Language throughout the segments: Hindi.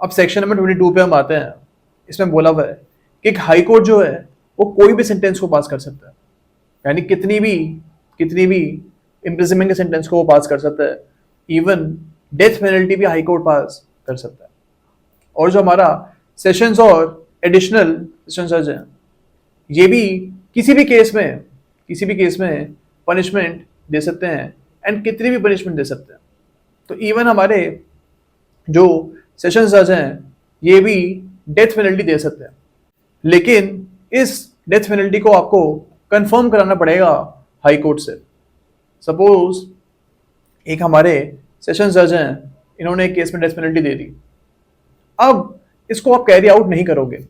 अब सेक्शन नंबर 22 पे हम आते हैं। इसमें बोला हुआ है कि एक हाई कोर्ट जो है वो कोई भी सेंटेंस को पास कर सकता है, यानी कितनी भी इम्प्रिजनमेंट के सेंटेंस को वो पास कर सकता है। इवन डेथ पेनल्टी भी हाई कोर्ट पास कर सकता है। और जो हमारा सेशंस और एडिशनल सेशन जज है, ये भी किसी भी केस में पनिशमेंट दे सकते हैं एंड कितनी भी पनिशमेंट दे सकते हैं। तो इवन हमारे जो सेशन जज हैं ये भी डेथ पेनल्टी दे सकते हैं, लेकिन इस डेथ पेनल्टी को आपको कंफर्म कराना पड़ेगा हाई कोर्ट से। सपोज एक हमारे सेशन जज हैं, इन्होंने एक केस में डेथ पेनल्टी दे दी। अब इसको आप कैरी आउट नहीं करोगे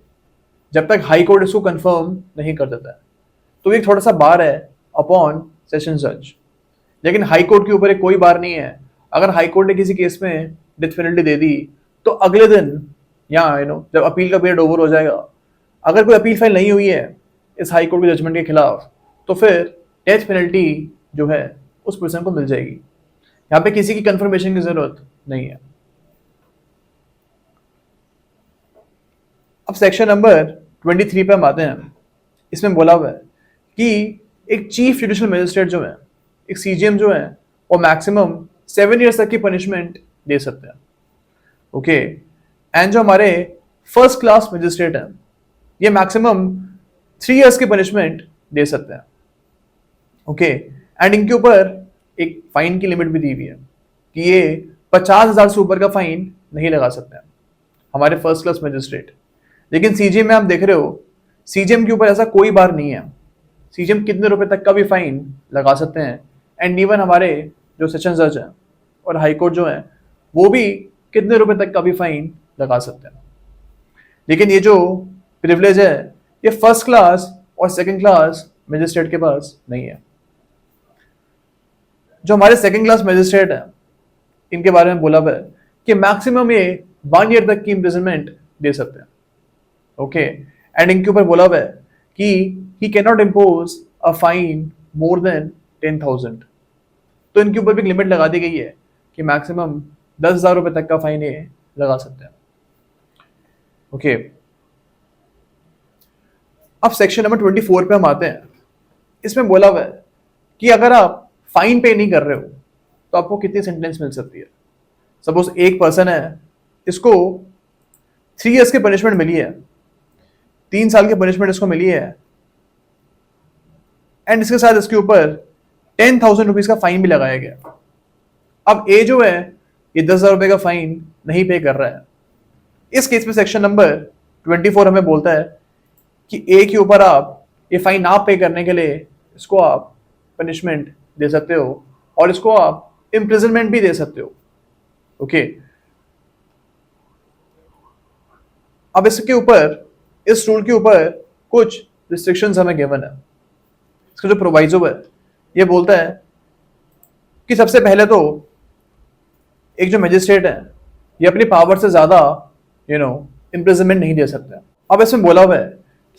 जब तक हाई कोर्ट इसको कंफर्म नहीं कर देता है। तो ये थोड़ा सा बार है अपॉन सेशन जज, लेकिन हाई कोर्ट के ऊपर एक कोई बार नहीं है। अगर हाई कोर्ट ने किसी केस में डेथ पेनल्टी दे दी तो अगले दिन या जब अपील का पीरियड ओवर हो जाएगा, अगर कोई अपील फाइल नहीं हुई है इस हाई कोर्ट के जजमेंट के खिलाफ, तो फिर डेथ पेनल्टी जो है उस पर्सन को मिल जाएगी। यहाँ पे किसी की कंफर्मेशन की जरूरत नहीं है। अब सेक्शन नंबर 23 पे हम आते हैं। इसमें बोला हुआ है कि एक चीफ जुडिशियल मजिस्ट्रेट जो है, एक सीजीएम जो है, वो मैक्सिमम 7 ईयर्स तक की पनिशमेंट दे सकते हैं। ओके, एंड जो हमारे फर्स्ट क्लास मजिस्ट्रेट हैं ये मैक्सिमम 3 ईयर्स की पनिशमेंट दे सकते हैं। ओके, एंड इनके ऊपर एक फाइन की लिमिट भी दी हुई है कि ये 50,000 से ऊपर का फाइन नहीं लगा सकते हैं हमारे फर्स्ट क्लास मजिस्ट्रेट। लेकिन सीजीएम में आप देख रहे हो, सीजीएम के ऊपर ऐसा कोई बार नहीं है। सीजीएम कितने रुपए तक का भी फाइन लगा सकते हैं, एंड इवन हमारे जो सेशन जज हैं और हाई कोर्ट जो है वो भी कितने रुपए तक का भी फाइन लगा सकते हैं। लेकिन ये जो प्रिविलेज है ये फर्स्ट क्लास और सेकंड क्लास मजिस्ट्रेट के पास नहीं है। जो हमारे सेकंड क्लास मजिस्ट्रेट हैं इनके बारे में बोला हुआ है कि मैक्सिमम ये 1 ईयर तक की इम्प्रिजनमेंट दे सकते हैं। ओके, एंड इनके ऊपर बोला हुआ है कि he can not impose a fine more than 10,000। तो इनके ऊपर भी लिमिट लगा दी गई है कि मैक्सिमम 10,000 रुपए तक का फाइन ये लगा सकते हैं। ओके, अब सेक्शन नंबर 24 पे हम आते हैं। इसमें बोला हुआ है कि अगर आप फाइन पे नहीं कर रहे हो तो आपको कितनी सेंटेंस मिल सकती है। सपोज एक पर्सन है, इसको 3 ईयर्स की पनिशमेंट मिली है, 3 साल की पनिशमेंट इसको मिली है, एंड इसके साथ इसके ऊपर 10,000 रुपीज का फाइन भी लगाया गया। अब ए जो है ये 10,000 रुपए का फाइन नहीं पे कर रहा है। इस केस में सेक्शन नंबर 24 हमें बोलता है कि ए के ऊपर आप ये फाइन ना पे करने के लिए इसको आप पनिशमेंट दे सकते हो और इसको आप इम्प्रिजनमेंट भी दे सकते हो। ओके, अब इसके ऊपर, इस रूल के ऊपर कुछ रिस्ट्रिक्शंस हमें गिवन है। इसका जो प्रोवाइजो है ये बोलता है कि सबसे पहले तो एक जो मजिस्ट्रेट है ये अपनी पावर से ज्यादा इम्प्रिजनमेंट नहीं दे सकता। अब इसमें बोला हुआ है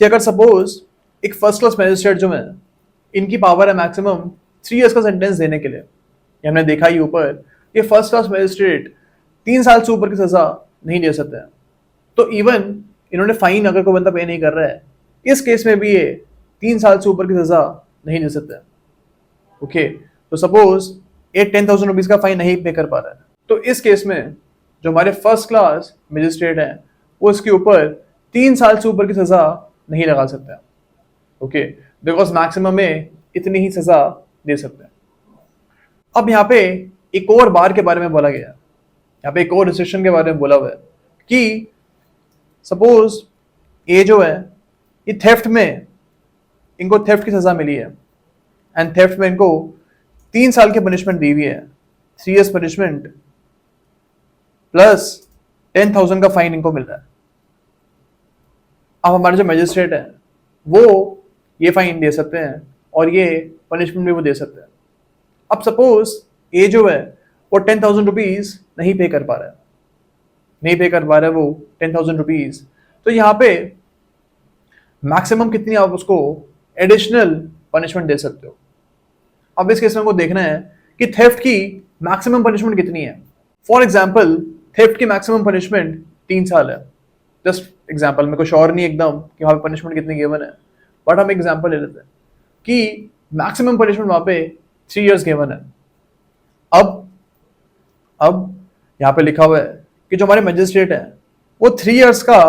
कि अगर सपोज एक फर्स्ट क्लास मजिस्ट्रेट जो है इनकी पावर है मैक्सिमम 3 ईयर्स का सेंटेंस देने के लिए, ये हमने देखा ही ऊपर, ये फर्स्ट क्लास मजिस्ट्रेट 3 साल से ऊपर की सजा नहीं दे सकते हैं। तो इवन इन्होंने फाइन अगर कोई बंदा पे नहीं कर रहा है, इस केस में भी ये 3 साल से ऊपर की सजा नहीं दे सकते। ओके, तो सपोज ये 10,000 रुपीज का फाइन नहीं पे कर पा रहा है, तो इस केस में जो हमारे फर्स्ट क्लास मजिस्ट्रेट हैं वो इसके ऊपर 3 साल से ऊपर की सजा नहीं लगा सकते। ओके, बिकॉज मैक्सिमम में इतनी ही सजा दे सकते हैं। अब यहाँ पे एक और बार के बारे में बोला गया, यहाँ पे एक और रिस्ट्रिक्शन के बारे में बोला हुआ है कि सपोज ये जो है ये थेफ्ट में, इनको थेफ्ट की सजा मिली है एंड थेफ्ट में इनको 3 साल की पनिशमेंट दी हुई है, 3 ईयर्स पनिशमेंट प्लस 10,000 का फाइन इनको मिल रहा है। अब हमारे जो मजिस्ट्रेट है वो ये फाइन दे सकते हैं और ये पनिशमेंट भी वो दे सकते हैं। अब सपोज ये जो है वो 10,000 रुपीज नहीं पे कर पा रहा है वो 10,000 रुपीज, तो यहाँ पे मैक्सिमम कितनी आप उसको एडिशनल पनिशमेंट दे सकते हो। अब इस केस में को देखना है कि थेफ्ट की मैक्सिमम पनिशमेंट कितनी है। फॉर एग्जाम्पल थेफ्ट की मैक्सिमम पनिशमेंट 3 साल है, जस्ट एग्जाम्पल, मेरे को श्योर नहीं एकदम कि वहाँ पे पनिशमेंट कितनी गिवन है, बट हम एग्जाम्पल ले लेते हैं कि मैक्सिमम पनिशमेंट वहाँ पे 3 years गिवन है। अब यहाँ पे लिखा हुआ है कि जो हमारे मजिस्ट्रेट है वो 3 years का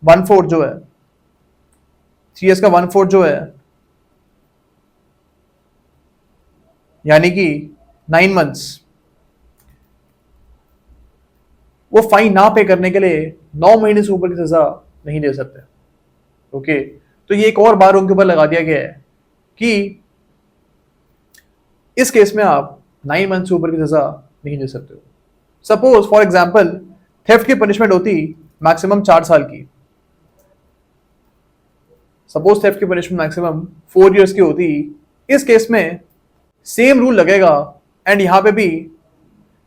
1/4 जो है, 3 years का 1/4 जो है, यानी कि 9 months, वो फाइन ना पे करने के लिए 9 महीने से ऊपर की सजा नहीं दे सकते। ओके, तो ये एक और बार उनके ऊपर लगा दिया गया है कि इस केस में आप 9 months से ऊपर की सजा नहीं दे सकते हो। सपोज फॉर एग्जाम्पल थेफ्ट की पनिशमेंट होती मैक्सिमम 4 साल की, सपोज थेफ्ट की पनिशमेंट मैक्सिमम 4 years की होती, इस केस में सेम रूल लगेगा एंड यहां पे भी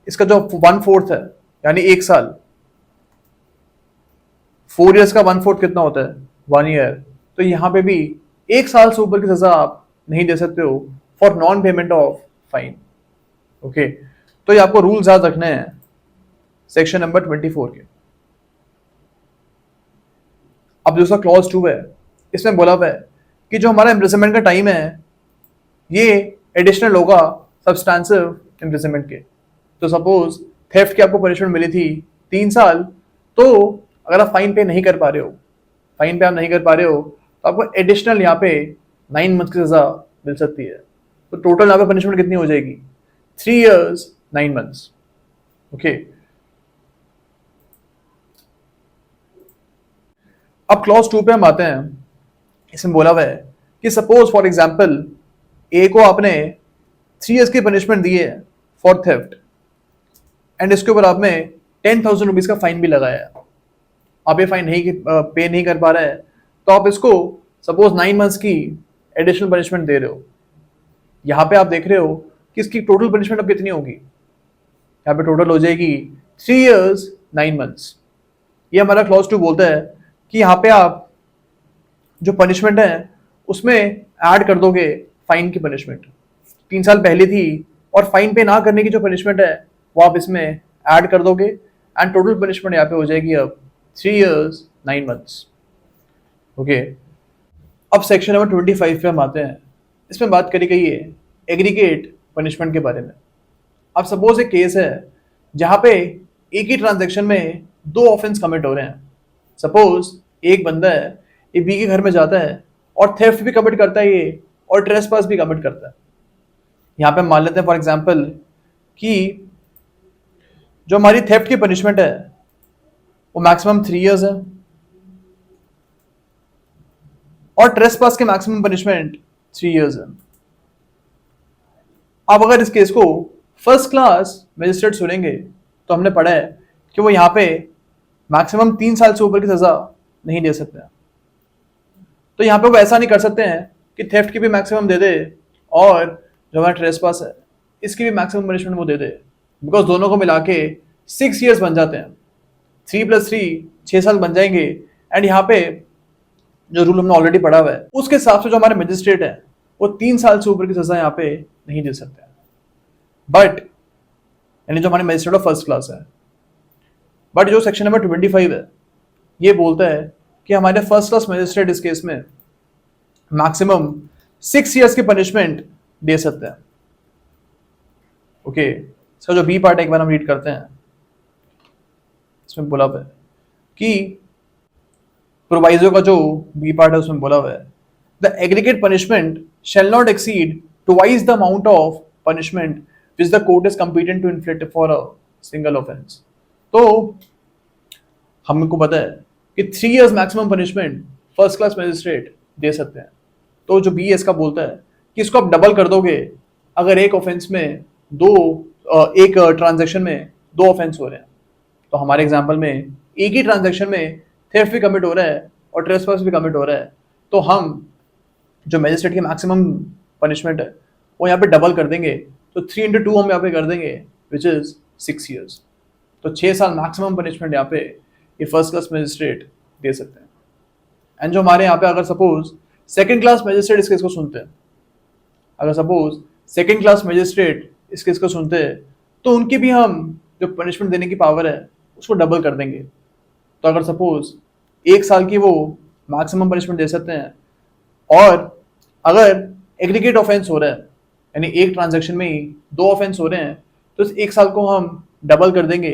इसका जो 1/4 है यानी 1 साल, 4 years का 1/4 कितना होता है 1 year, तो यहां पे भी 1 साल से ऊपर की सजा आप नहीं दे सकते हो for non payment of fine. Okay, तो ये आपको रूल्स याद रखने हैं सेक्शन नंबर 24 के। अब दूसरा क्लॉज 2 है, इसमें बोला हुआ है कि जो हमारा इम्प्रिजनमेंट का टाइम है ये एडिशनल होगा सब्सटेंसिव इम्प्रिजनमेंट के। तो सपोज थेफ्ट की आपको पनिशमेंट मिली थी 3 साल, तो अगर आप फाइन पे नहीं कर पा रहे हो, फाइन पे आप नहीं कर पा रहे हो, तो आपको एडिशनल यहाँ पे 9 months की सजा मिल सकती है। तो टोटल यहाँ पे पनिशमेंट कितनी हो जाएगी 3 years 9 months। ओके, अब क्लॉज 2 पे हम आते हैं। इसमें बोला हुआ है कि सपोज फॉर एग्जाम्पल ए को आपने 3 years की पनिशमेंट दी है फॉर थेफ्ट एंड इसके ऊपर आपने 10,000 रुपीज का फाइन भी लगाया है। आप ये फाइन नहीं पे नहीं कर पा रहे हैं, तो आप इसको सपोज 9 months की एडिशनल पनिशमेंट दे रहे हो। यहाँ पे आप देख रहे हो कि इसकी टोटल पनिशमेंट अब कितनी होगी, यहाँ पे टोटल हो जाएगी 3 years 9 months। ये हमारा क्लॉज 2 बोलता है कि यहाँ पे आप जो पनिशमेंट है उसमें ऐड कर दोगे फाइन की पनिशमेंट, 3 साल पहले थी और फाइन पे ना करने की जो पनिशमेंट है वो आप इसमें ऐड कर दोगे एंड टोटल पनिशमेंट यहाँ पे हो जाएगी अब 3 years 9 months। ओके, अब सेक्शन नंबर 25 पे हम आते हैं। इसमें बात करी गई है एग्रीगेट पनिशमेंट के बारे में। अब सपोज एक केस है जहाँ पे एक ही ट्रांजैक्शन में 2 ऑफेंस कमिट हो रहे हैं। सपोज एक बंदा है, ये बी के घर में जाता है और थेफ्ट भी कमिट करता है ये, और ट्रेसपास भी कमिट करता है। यहाँ पे मान लेते हैं फॉर एग्जांपल कि जो हमारी थेफ्ट की पनिशमेंट है वो मैक्सिमम 3 years है और ट्रेसपास के मैक्सिमम पनिशमेंट 3 years है। अब अगर इस केस को फर्स्ट क्लास मजिस्ट्रेट सुनेंगे तो हमने पढ़ा है कि वो यहाँ पे मैक्सिमम 3 साल से ऊपर की सजा नहीं दे सकते हैं। तो यहाँ पे वो ऐसा नहीं कर सकते हैं कि थेफ्ट की भी मैक्सिमम दे दे और जो हमारा ट्रेसपास है इसकी भी मैक्सिमम पनिशमेंट वो दे दे, बिकॉज दोनों को मिला के 6 years बन जाते हैं, 3 + 3 6 साल बन जाएंगे। एंड यहाँ पे जो रूल हमने ऑलरेडी पढ़ा हुआ है उसके हिसाब से जो हमारे मजिस्ट्रेट है वो 3 साल से ऊपर की सजा यहाँ पे नहीं दे सकते हैं। बट यानी जो हमारे मजिस्ट्रेट ऑफ फर्स्ट क्लास है, बट जो सेक्शन नंबर 25 है ये बोलता है कि हमारे फर्स्ट क्लास मजिस्ट्रेट इस केस में मैक्सिमम 6 years की पनिशमेंट दे सकते हैं। ओके, इसका जो बी पार्ट है एक बार हम रीड करते हैं। इसमें बोला हुआ है कि प्रोवाइजो का जो बी पार्ट है उसमें बोला हुआ है the aggregate punishment shall not exceed twice the amount of punishment which the court is competent to inflict for a single offence. तो हमको पता है कि 3 years maximum punishment first class magistrate दे सकते हैं। तो जो बी इसका बोलता है कि इसको आप डबल कर दोगे अगर एक ऑफेंस में एक ट्रांजैक्शन में 2 ऑफेंस हो रहे हैं। तो हमारे एग्जांपल में एक ही ट्रांजैक्शन में थेफ्ट भी कमिट हो रहा है और ट्रेसपास भी कमिट हो रहा है, तो हम जो मजिस्ट्रेट की मैक्सिमम पनिशमेंट है वो यहाँ पे डबल कर देंगे। तो 3 × 2 हम यहाँ पे कर देंगे विच इज 6 years। तो 6 साल मैक्सिमम पनिशमेंट यहाँ पे ये फर्स्ट क्लास मजिस्ट्रेट दे सकते हैं। एंड जो हमारे यहाँ पे अगर सपोज सेकंड क्लास मजिस्ट्रेट इस केस को सुनते हैं, अगर सपोज सेकंड क्लास मजिस्ट्रेट इस केस को सुनते हैं तो उनकी भी हम जो पनिशमेंट देने की पावर है उसको डबल कर देंगे। तो अगर सपोज 1 साल की वो मैक्सिमम पनिशमेंट दे सकते हैं, और अगर एग्रीगेट ऑफेंस हो रहा है यानी एक ट्रांजैक्शन में ही 2 ऑफेंस हो रहे हैं, तो इस 1 साल को हम डबल कर देंगे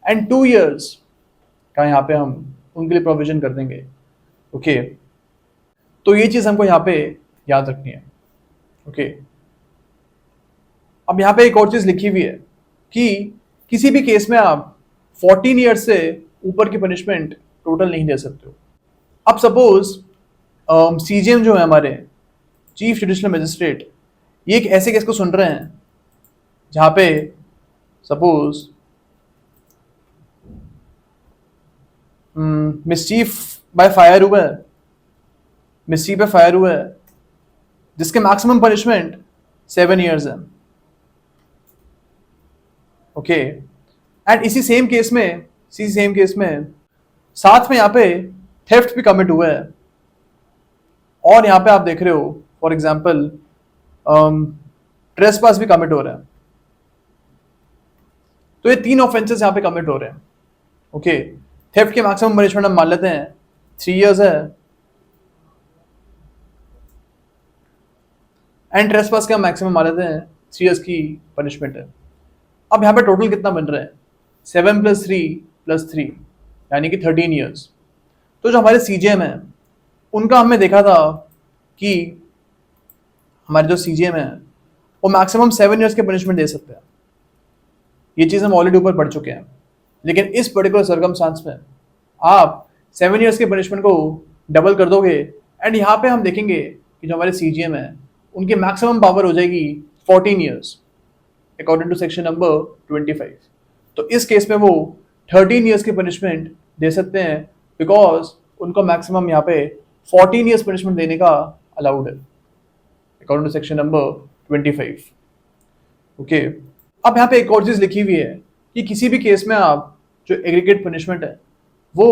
एंड 2 years का यहाँ पे हम उनके लिए प्रोविजन कर देंगे। ओके, तो ये चीज हमको यहाँ पे याद रखनी है। ओके, अब यहाँ पे एक और चीज लिखी हुई है कि किसी भी केस में आप 14 ईयर्स से ऊपर की पनिशमेंट टोटल नहीं दे सकते हो। अब सपोज सीजीएम जो है हमारे चीफ जुडिशियल मजिस्ट्रेट, ये एक ऐसे केस को सुन रहे हैं जहां पे सपोज मिसचीफ बाय फायर हुआ है, मिसचीफ बाय फायर हुआ है जिसके मैक्सिमम पनिशमेंट 7 years है। ओके, एंड इसी सेम केस में साथ में यहाँ पे थेफ्ट भी कमिट हुआ है, और यहाँ पे आप देख रहे हो फॉर एग्जाम्पल ट्रेसपास भी कमिट हो रहा है। तो ये 3 ऑफेंसेस यहाँ पे कमिट हो रहे हैं। ओके, थेफ्ट के मैक्सिमम पनिशमेंट हम मान लेते हैं 3 years है, एंड ट्रेसपास का मैक्सिमम मान लेते हैं 3 years की पनिशमेंट है। अब यहाँ पे टोटल कितना बन रहा है? 7 + 3 + 3 यानी कि 13 years। तो जो हमारे सीजीएम है उनका हमने देखा था कि हमारे जो सीजीएम है वो मैक्सिमम 7 years के पनिशमेंट दे सकते हैं। ये चीज़ हम ऑलरेडी ऊपर पढ़ चुके हैं, लेकिन इस पर्टिकुलर सर्कमस्टांस में आप 7 years के पनिशमेंट को डबल कर दोगे, एंड यहाँ पे हम देखेंगे कि जो हमारे सीजीएम है उनकी मैक्सिमम पावर हो जाएगी 14 years according to section number 25। तो इस केस में वो 13 years की पनिशमेंट दे सकते हैं, बिकॉज उनको मैक्सिमम यहाँ पे 14 years पनिशमेंट देने का अलाउड है according to section number 25। Okay, अब यहाँ पे एक और चीज लिखी हुई है कि किसी भी केस में आप जो एग्रीगेट पनिशमेंट है वो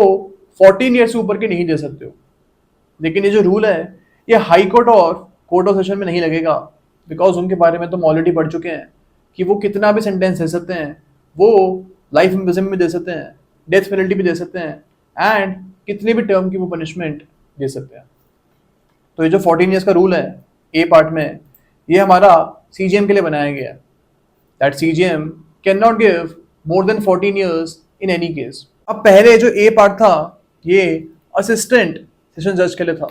14 years से ऊपर के नहीं दे सकते हो, लेकिन ये जो रूल है ये हाई कोर्ट और कोर्ट ऑफ सेशन में नहीं लगेगा, बिकॉज उनके बारे में तो हम ऑलरेडी पढ़ चुके हैं कि वो कितना भी सेंटेंस दे सकते हैं, वो लाइफ इम्प्रिजनमेंट भी दे सकते हैं, डेथ पेनल्टी भी दे सकते हैं, एंड कितने भी टर्म की वो पनिशमेंट दे सकते हैं। तो ये जो 14 years का रूल है ए पार्ट में, ये हमारा सीजीएम के लिए बनाया गया है, that CGM can not give more than 14 years in any case. अब पहले जो ए पार्ट था ये असिस्टेंट सेशन जज के लिए था,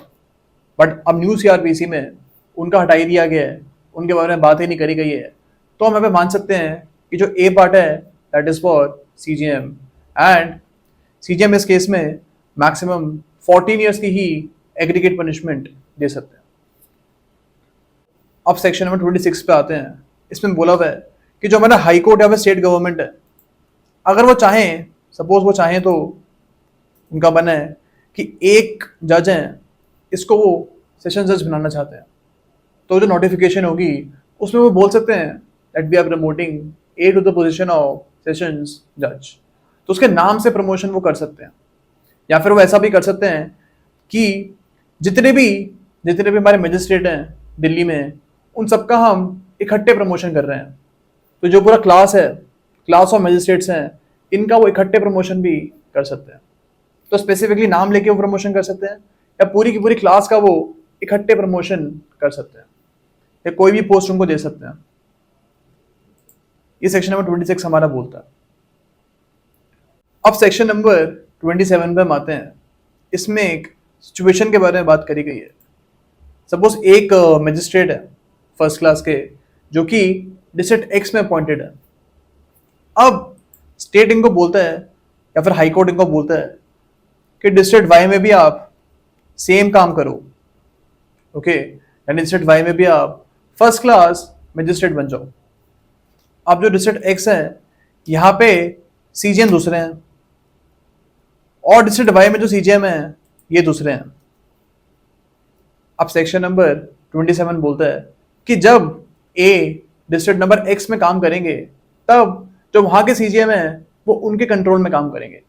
बट अब न्यू सीआरपीसी में उनका हटा ही दिया गया है, उनके बारे में बात ही नहीं करी गई है। तो हम यहाँ पे मान सकते हैं कि जो ए पार्ट है that is for CGM, and CGM इस केस में मैक्सिमम 14 years की ही एग्रीगेट पनिशमेंट दे सकते हैं। अब सेक्शन नंबर 26 पे आते हैं। इसमें बोला हुआ है कि जो हमारा हाई कोर्ट या फिर स्टेट गवर्नमेंट है, अगर वो चाहें, सपोज वो चाहें तो उनका मन है कि एक जज है इसको वो सेशन जज बनाना चाहते हैं, तो जो नोटिफिकेशन होगी उसमें वो बोल सकते हैं that we are promoting A to the position of sessions जज। तो उसके नाम से प्रमोशन वो कर सकते हैं, या फिर वो ऐसा भी कर सकते हैं कि जितने भी हमारे मजिस्ट्रेट हैं दिल्ली में, उन सबका हम इकट्ठे प्रमोशन कर रहे हैं। तो जो पूरा क्लास है, क्लास ऑफ मजिस्ट्रेट्स हैं, इनका वो इकट्ठे प्रमोशन भी कर सकते हैं। तो स्पेसिफिकली नाम लेके वो प्रमोशन कर सकते हैं, या पूरी की पूरी क्लास का वो इकट्ठे प्रमोशन कर सकते हैं, या कोई भी पोस्ट उनको दे सकते हैं। ये सेक्शन नंबर 26 हमारा बोलता है। अब सेक्शन नंबर 27 पे हम आते हैं। इसमें एक सिचुएशन के बारे में बात करी गई है। सपोज एक मजिस्ट्रेट है फर्स्ट क्लास के, जो कि डिस्ट्रिक्ट एक्स में अपॉइंटेड है। अब स्टेट इनको बोलता है या फिर हाई कोर्ट इनको बोलता है कि डिस्ट्रिक्ट वाई में भी आप सेम काम करो। ओके, यानी डिस्ट्रिक्ट वाई में भी आप फर्स्ट क्लास मजिस्ट्रेट बन जाओ। अब जो डिस्ट्रिक्ट एक्स है यहाँ पे सीजीएम दूसरे हैं, और डिस्ट्रिक्ट वाई में जो सीजीएम है ये दूसरे हैं। अब सेक्शन नंबर 27 बोलता है कि जब ए डिस्ट्रिक्ट नंबर एक्स में काम करेंगे, तब जो वहां के सीजीएम है वो उनके कंट्रोल में काम करेंगे,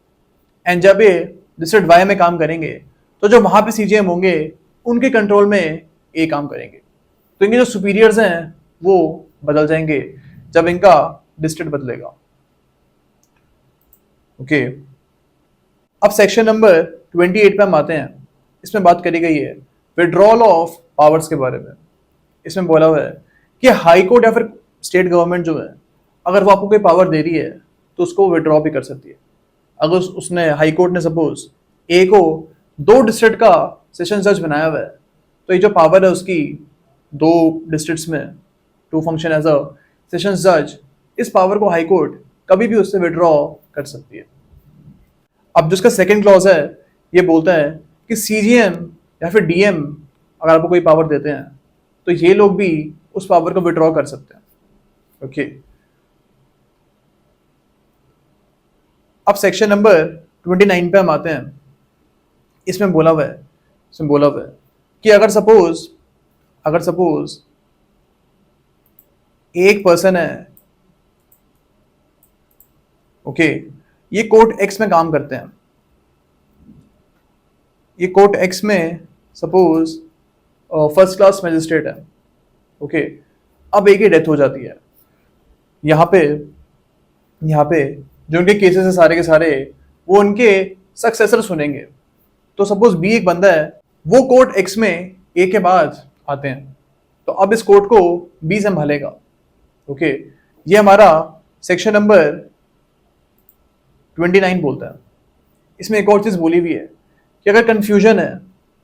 एंड जब ये डिस्ट्रिक्ट वाई में काम करेंगे तो जो वहां पे सीजीएम होंगे उनके कंट्रोल में ए काम करेंगे। तो इनके जो सुपीरियर्स हैं वो बदल जाएंगे जब इनका डिस्ट्रिक्ट बदलेगा। ओके, अब सेक्शन नंबर 28 पे हम आते हैं। इसमें बात करी गई है विड्रॉल ऑफ पावर्स के बारे में। इसमें बोला हुआ है कि हाई कोर्ट या फिर स्टेट गवर्नमेंट जो है, अगर वो आपको कोई पावर दे रही है तो उसको विड्रॉ भी कर सकती है। अगर उसने हाई कोर्ट ने सपोज ए को 2 डिस्ट्रिक्ट का सेशन जज बनाया हुआ है, तो ये जो पावर है उसकी 2 डिस्ट्रिक्ट्स में to function as a session जज, इस पावर को हाई कोर्ट कभी भी उससे विड्रॉ कर सकती है। अब जिसका सेकंड क्लॉज है, ये बोलता है कि सीजीएम या फिर डीएम अगर आपको कोई पावर देते हैं तो ये लोग भी उस पावर को विड्रॉ कर सकते हैं। ओके, अब सेक्शन नंबर 29 पे हम आते हैं। इसमें बोला हुआ है कि अगर सपोज एक पर्सन है, ओके, ये कोर्ट एक्स में काम करते हैं। ये कोर्ट एक्स में सपोज फर्स्ट क्लास मैजिस्ट्रेट है, ओके। अब एक ही डेथ हो जाती है। यहाँ पे जो उनके केसेस है सारे के सारे, वो उनके सक्सेसर सुनेंगे। तो सपोज बी एक बंदा है, वो कोर्ट एक्स में ए के बाद आते हैं, तो अब इस कोर्ट को बी संभालेगा। ओके, ये हमारा सेक्शन नंबर 29 बोलता है। इसमें एक और चीज बोली हुई है कि अगर कंफ्यूजन है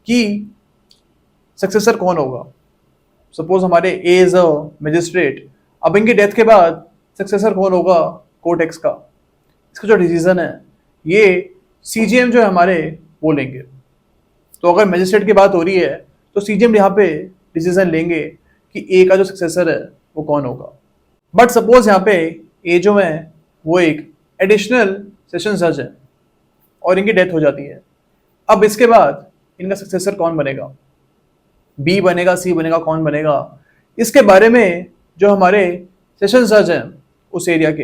कि सक्सेसर कौन होगा, सपोज हमारे ए इज अ मैजिस्ट्रेट, अब इनकी डेथ के बाद सक्सेसर कौन होगा कोर्ट एक्स का, इसका जो डिसीजन है ये सीजीएम जो है हमारे वो लेंगे। तो अगर मैजिस्ट्रेट की बात हो रही है तो सीजीएम यहाँ पे डिसीजन लेंगे कि ए का जो सक्सेसर है वो कौन होगा। बट सपोज यहाँ पे ए जो है वो एक एडिशनल सेशन जज है और इनकी डेथ हो जाती है। अब इसके बाद इनका सक्सेसर कौन बनेगा, बी बनेगा, सी बनेगा, कौन बनेगा, इसके बारे में जो हमारे सेशन जज हैं उस एरिया के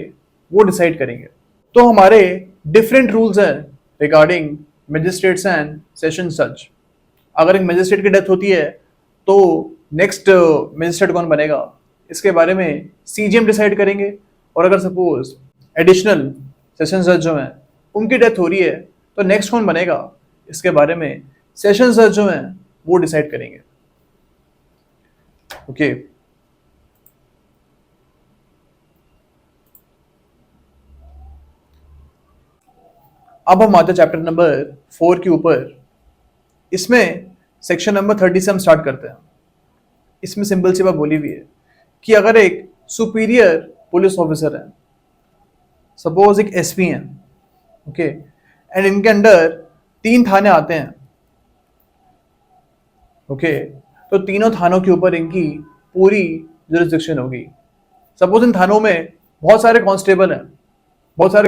वो डिसाइड करेंगे। तो हमारे डिफरेंट रूल्स हैं रिगार्डिंग मैजिस्ट्रेट्स एंड सेशन जज। अगर एक मैजिस्ट्रेट की डेथ होती है तो नेक्स्ट मैजिस्ट्रेट कौन बनेगा इसके बारे में सीजीएम डिसाइड करेंगे। और अगर सपोज एडिशनल सेशन जज जो हैं उनकी डेथ हो रही है तो नेक्स्ट कौन बनेगा इसके बारे में सेशन जज जो हैं वो डिसाइड करेंगे। ओके, अब हम आते हैं चैप्टर नंबर 4 के ऊपर। इसमें सेक्शन नंबर 30 से हम स्टार्ट करते हैं। इसमें सिंपल सी बात बोली हुई है कि अगर एक सुपीरियर पुलिस ऑफिसर है, सपोज एक एसपी है, ओके, एंड इनके अंडर 3 थाने आते हैं, ओके, तो तीनों थानों के ऊपर इनकी पूरी जुरिस्डिक्शन होगी। सपोज इन थानों में बहुत सारे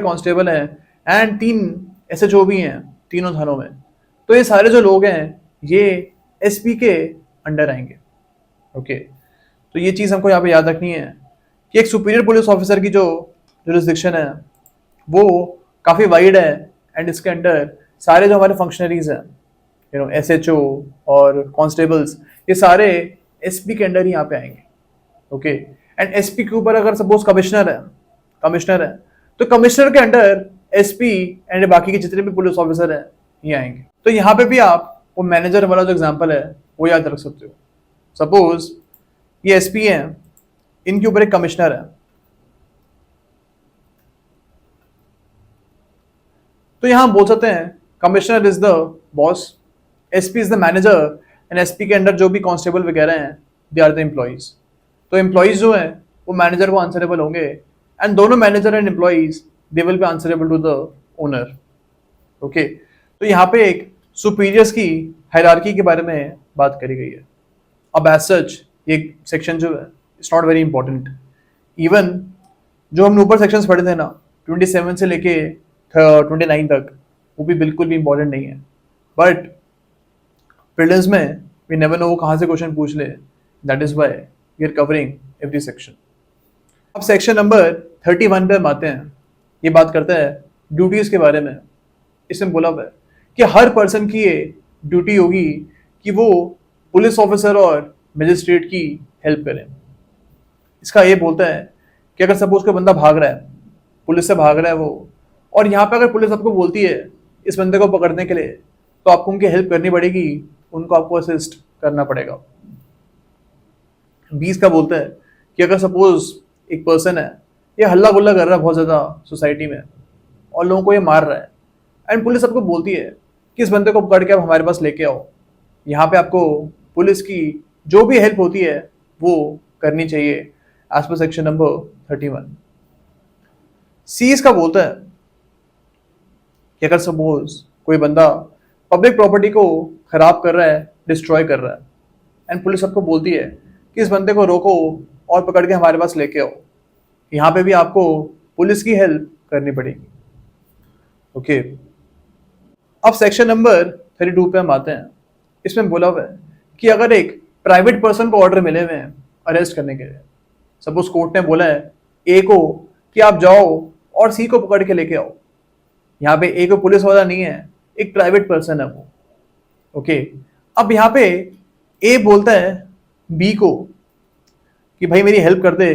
कांस्टेबल हैं एंड 3 एसएचओ भी हैं तीनों थानों में, तो ये सारे जो लोग हैं ये एसपी के अंडर आएंगे। ओके, तो ये चीज़ हमको यहाँ पे याद रखनी है कि एक सुपीरियर पुलिस ऑफिसर की जो जुरिस्डिक्शन है वो काफ़ी वाइड है एंड इसके अंडर सारे जो हमारे फंक्शनरीज हैं, एसएचओ और कांस्टेबल्स, ये सारे एसपी के अंडर ही यहाँ पे आएंगे। ओके, एंड एसपी के ऊपर अगर सपोज कमिश्नर है तो कमिश्नर के अंडर एसपी एंड बाकी के जितने भी पुलिस ऑफिसर हैं ये आएंगे। तो यहाँ पे भी आप वो मैनेजर वाला जो एग्जांपल है वो याद रख सकते हो। सपोज ये एसपी हैं, इनके ऊपर एक कमिश्नर है, तो यहां बोल सकते हैं commissioner is the boss, SP is the manager and SP के अंडर जो भी कांस्टेबल वगैरह हैं दे आर द एम्प्लॉइज। तो एम्प्लॉइज जो हैं वो मैनेजर को आंसरेबल होंगे एंड दोनों manager and employees they will be answerable to the owner. Okay, तो यहाँ पे एक सुपीरियर्स की हायरार्की के बारे में बात करी गई है। अब एज सच ये सेक्शन जो है it's not very important. Even जो हमने ऊपर सेक्शंस पढ़े थे ना 27 से लेके 29 तक, वो भी बिल्कुल भी इंपॉर्टेंट नहीं है। बट प्रीलिम्स में वी नेवर नो वो कहाँ से क्वेश्चन पूछ ले, that is why we are covering every section. अब सेक्शन नंबर 31 पे हम आते हैं। ये बात करता है ड्यूटीज के बारे में। इसमें बोला हुआ है कि हर पर्सन की ये ड्यूटी होगी कि वो पुलिस ऑफिसर और मजिस्ट्रेट की हेल्प करें। इसका ये बोलता है कि अगर सपोज कोई बंदा भाग रहा है, पुलिस से भाग रहा है वो, और यहाँ पे अगर पुलिस आपको बोलती है इस बंदे को पकड़ने के लिए, तो आपको उनकी हेल्प करनी पड़ेगी, उनको आपको असिस्ट करना पड़ेगा। 20 का बोलता है कि अगर सपोज एक पर्सन है, ये हल्ला गुल्ला कर रहा है बहुत ज़्यादा सोसाइटी में और लोगों को ये मार रहा है, एंड पुलिस आपको बोलती है कि इस बंदे को पकड़ के आप हमारे पास लेके आओ। यहाँ पे आपको पुलिस की जो भी हेल्प होती है वो करनी चाहिए एज पर सेक्शन नंबर 31। सी इसका बोलता है कि अगर सपोज कोई बंदा पब्लिक प्रॉपर्टी को खराब कर रहा है, डिस्ट्रॉय कर रहा है, एंड पुलिस आपको बोलती है कि इस बंदे को रोको और पकड़ के हमारे पास लेके आओ, यहाँ पे भी आपको पुलिस की हेल्प करनी पड़ेगी। ओके, अब सेक्शन नंबर 32 पे हम आते हैं। इसमें बोला हुआ है कि अगर एक प्राइवेट पर्सन को ऑर्डर मिले हुए हैं अरेस्ट करने के लिए, सपोज कोर्ट ने बोला है ए को कि आप जाओ और सी को पकड़ के लेके आओ, यहाँ पे ए को पुलिस वाला नहीं है, एक प्राइवेट पर्सन है वो। ओके, अब यहाँ पे ए बोलता है बी को कि भाई मेरी हेल्प कर दे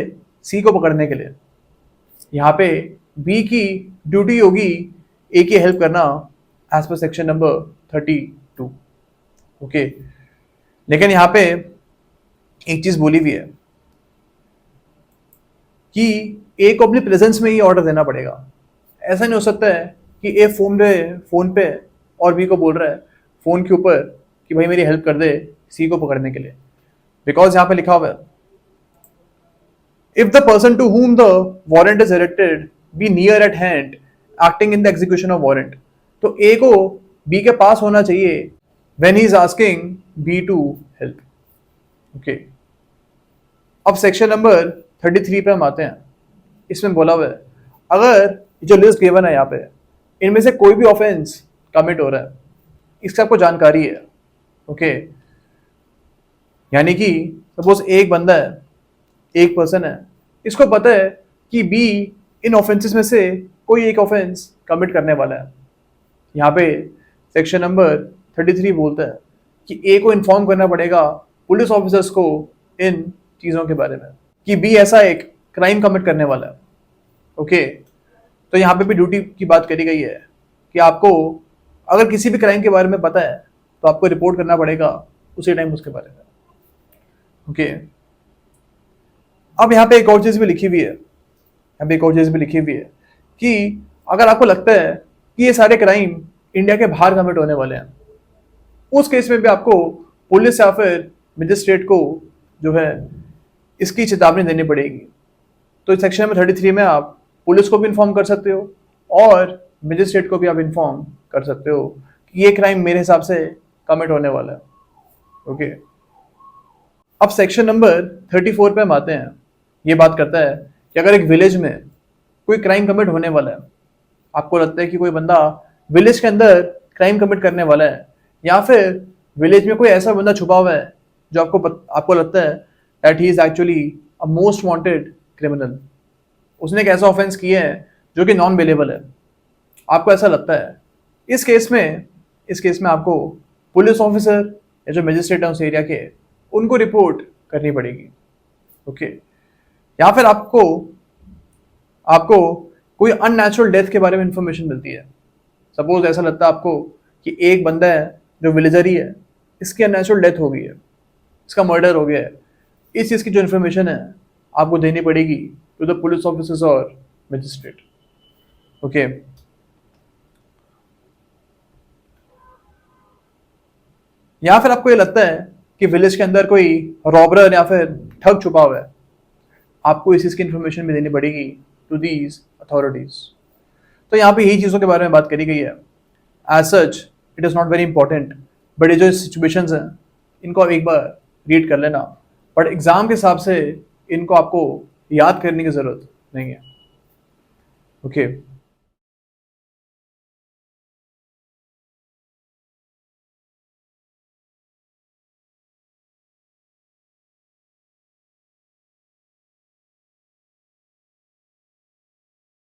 सी को पकड़ने के लिए। यहाँ पे बी की ड्यूटी होगी ए की हेल्प करना as per section number 32। Okay, लेकिन यहाँ पे एक चीज बोली हुई है कि ए को अपनी प्रेजेंस में ही ऑर्डर देना पड़ेगा। ऐसा नहीं हो सकता है कि ए फोन पे और बी को बोल रहा है फोन के ऊपर कि भाई मेरी हेल्प कर दे सी को पकड़ने के लिए, बिकॉज यहाँ पे लिखा हुआ है if the person to whom the warrant is erected be near at hand acting in the execution of warrant, तो ए को बी के पास होना चाहिए when he is asking B to help। Okay, अब सेक्शन नंबर 33 पे हम आते हैं। इसमें बोला हुआ है अगर जो लिस्ट गिवन है यहाँ पे, इनमें से कोई भी ऑफेंस कमिट हो रहा है, इसकी आपको जानकारी है। ओके, यानी कि सपोज एक बंदा है, एक पर्सन है, इसको पता है कि बी इन ऑफेंसेस में से कोई एक ऑफेंस कमिट करने वाला है। यहाँ पे सेक्शन नंबर 33 बोलता है कि ए को इन्फॉर्म करना पड़ेगा पुलिस ऑफिसर्स को इन चीज़ों के बारे में कि बी ऐसा एक क्राइम कमिट करने वाला है। ओके, तो यहाँ पे भी ड्यूटी की बात करी गई है कि आपको अगर किसी भी क्राइम के बारे में पता है तो आपको रिपोर्ट करना पड़ेगा उसी टाइम उसके बारे में। ओके, अब यहाँ पे एक और चीज़ भी लिखी हुई है, यहाँ पे एक और चीज़ भी लिखी हुई है कि अगर आपको लगता है कि ये सारे क्राइम इंडिया के बाहर कमिट होने वाले हैं, उस केस में भी आपको पुलिस या फिर मजिस्ट्रेट को जो है इसकी चेतावनी देनी पड़ेगी। तो इस सेक्शन में 33 में आप पुलिस को भी इन्फॉर्म कर सकते हो और मजिस्ट्रेट को भी आप इन्फॉर्म कर सकते हो कि ये क्राइम मेरे हिसाब से कमिट होने वाला है। ओके, अब सेक्शन नंबर 34 पे हम आते हैं। ये बात करता है कि अगर एक विलेज में कोई क्राइम कमिट होने वाला है, आपको लगता है कि कोई बंदा विलेज के अंदर क्राइम कमिट करने वाला है, या फिर विलेज में कोई ऐसा बंदा छुपा हुआ है जो आपको लगता है that he is actually a most wanted criminal, उसने एक ऐसा ऑफेंस किया है जो कि नॉन बेलेबल है, आपको ऐसा लगता है, इस केस में आपको पुलिस ऑफिसर या जो मजिस्ट्रेट है उस एरिया के, उनको रिपोर्ट करनी पड़ेगी। ओके, या फिर आपको कोई अननेचुरल डेथ के बारे में इंफॉर्मेशन मिलती है। सपोज ऐसा लगता है आपको कि एक बंदा है जो विलेजर ही है, इसकी अननेचुरल डेथ हो गई है, इसका मर्डर हो गया है, इस चीज़ की जो इन्फॉर्मेशन है आपको देनी पड़ेगी टू द पुलिस ऑफिसर्स और मजिस्ट्रेट। ओके, या फिर आपको ये लगता है कि विलेज के अंदर कोई रॉबरर या फिर ठग छुपा हुआ है, आपको इस चीज़ की इन्फॉर्मेशन भी देनी पड़ेगी टू दीज अथॉरिटीज। तो यहाँ पे यही चीज़ों के बारे में बात करी गई है। As such it is not very important, but ये जो सिचुएशंस हैं इनको आप एक बार रीड कर लेना, बट एग्जाम के हिसाब से इनको आपको याद करने की ज़रूरत नहीं है। ओके